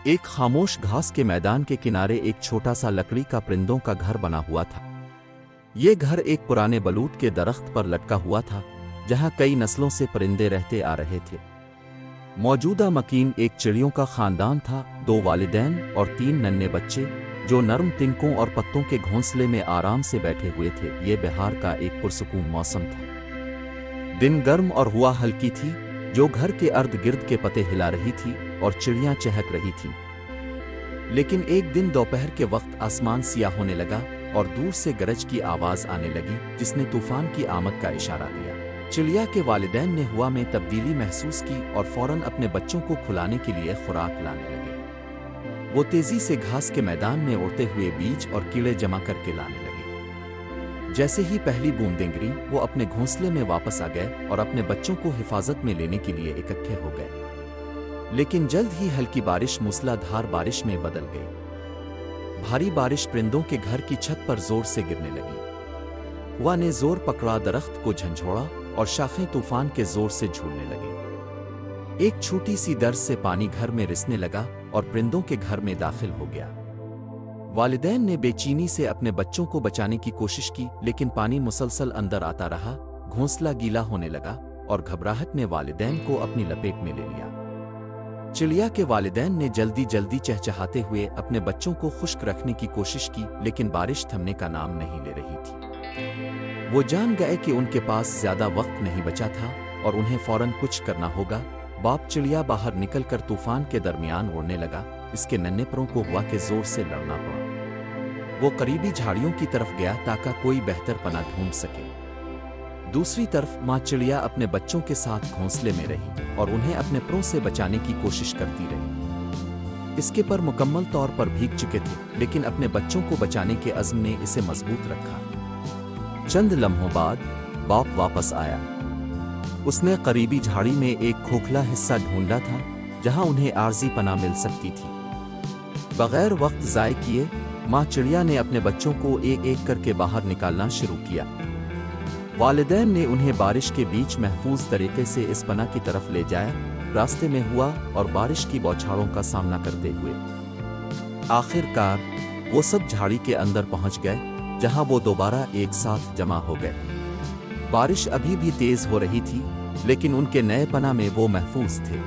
एक खामोश घास के मैदान के किनारे एक छोटा सा लकड़ी का परिंदों का घर बना हुआ था। ये घर एक पुराने बलूत के दरख्त पर लटका हुआ था, जहां कई नस्लों से परिंदे रहते आ रहे थे। मौजूदा मकीन एक चिड़ियों का खानदान था, 2 वालिदैन और 3 नन्हे बच्चे जो नरम तिनकों और पत्तों के घोंसले में आराम से बैठे हुए थे। ये बिहार का एक पुरसुकून मौसम था। दिन गर्म और हवा हल्की थी, जो घर के अर्द गिर्द के पत्ते हिला रही थी और चिड़ियां चहक रही थीं। लेकिन एक दिन दोपहर के वक्त आसमान सियाह होने लगा और दूर से गरज की आवाज आने लगी, जिसने तूफान की आमद का इशारा दिया। चिड़िया के वालिदैन ने हवा में तब्दीली महसूस की और फौरन अपने बच्चों को खिलाने के लिए खुराक लाने लगे। वो तेजी से घास के मैदान में उड़ते हुए बीज और कीड़े जमा करके लाने लगे। जैसे ही पहली बूंदें गिरी, वो अपने घोंसले में वापस आ गए और अपने बच्चों को हिफाजत में लेने के लिए इकट्ठे हो गए। लेकिन जल्द ही हल्की बारिश मूसलाधार बारिश में बदल गई। भारी बारिश परिंदों के घर की छत पर जोर से गिरने लगी। हवा ने जोर पकड़ा, दरख्त को झंझोड़ा और शाखें तूफान के जोर से झूलने लगी। एक छोटी सी दर्ज से पानी घर में रिसने लगा और परिंदों के घर में दाखिल हो गया। वालिदैन ने बेचैनी से अपने बच्चों को बचाने की कोशिश की, लेकिन पानी मुसलसल अंदर आता रहा। घोंसला गीला होने लगा और घबराहट ने वालिदैन को अपनी लपेट में ले लिया। चिड़िया के वालिदैन ने जल्दी जल्दी चहचहाते हुए अपने बच्चों को खुश्क रखने की कोशिश की, लेकिन बारिश थमने का नाम नहीं ले रही थी। वो जान गए कि उनके पास ज्यादा वक्त नहीं बचा था और उन्हें फौरन कुछ करना होगा। बाप चिड़िया बाहर निकलकर तूफान के दरमियान उड़ने लगा। इसके नन्हे परों को हवा के जोर से लड़ना पड़ा। वो करीबी झाड़ियों की तरफ गया ताकि कोई बेहतर पनाह ढूंढ सके। दूसरी तरफ माँ चिड़िया अपने बच्चों के साथ घोंसले में रही और उन्हें अपने परों से बचाने की कोशिश करती रही। इसके पर मुकम्मल तौर पर भीग चुके थे, लेकिन अपने बच्चों को बचाने के अज़्म ने इसे मजबूत रखा। चंद लम्हों बाद बाप वापस आया। उसने करीबी झाड़ी में एक खोखला हिस्सा ढूंढा था, जहां उन्हें आर्जी पनाह मिल सकती थी। बगैर वक्त ज़ाय किए माँ चिड़िया ने अपने बच्चों को एक एक करके बाहर निकालना शुरू किया। वालिदैन ने उन्हें बारिश के बीच महफूज तरीके से इस पनाह की तरफ ले जाया। रास्ते में हुआ और बारिश की बौछारों का सामना करते हुए आखिरकार वो सब झाड़ी के अंदर पहुंच गए, जहां वो दोबारा एक साथ जमा हो गए। बारिश अभी भी तेज हो रही थी, लेकिन उनके नए पनाह में वो महफूज थे।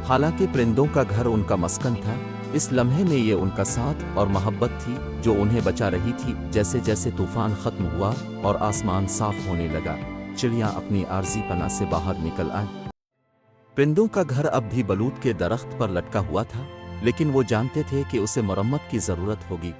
हालांकि परिंदों का घर उनका मस्कन था, इस लम्हे में ये उनका साथ और मोहब्बत थी जो उन्हें बचा रही थी। जैसे जैसे तूफान खत्म हुआ और आसमान साफ होने लगा, चिड़िया अपनी आर्जी पनाह से बाहर निकल आई। परिंदों का घर अब भी बलूत के दरख्त पर लटका हुआ था, लेकिन वो जानते थे कि उसे मरम्मत की जरूरत होगी।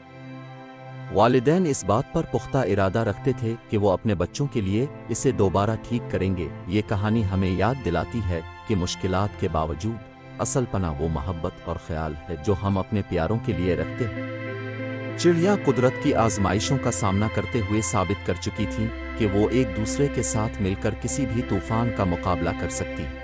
वालिदैन इस बात पर पुख्ता इरादा रखते थे कि वो अपने बच्चों के लिए इसे दोबारा ठीक करेंगे। ये कहानी हमें याद दिलाती है कि मुश्किलात के बावजूद असल पनाह वो मोहब्बत और ख्याल है जो हम अपने प्यारों के लिए रखते हैं। चिड़िया कुदरत की आजमाइशों का सामना करते हुए साबित कर चुकी थी कि वो एक दूसरे के साथ मिलकर किसी भी तूफान का मुकाबला कर सकती है।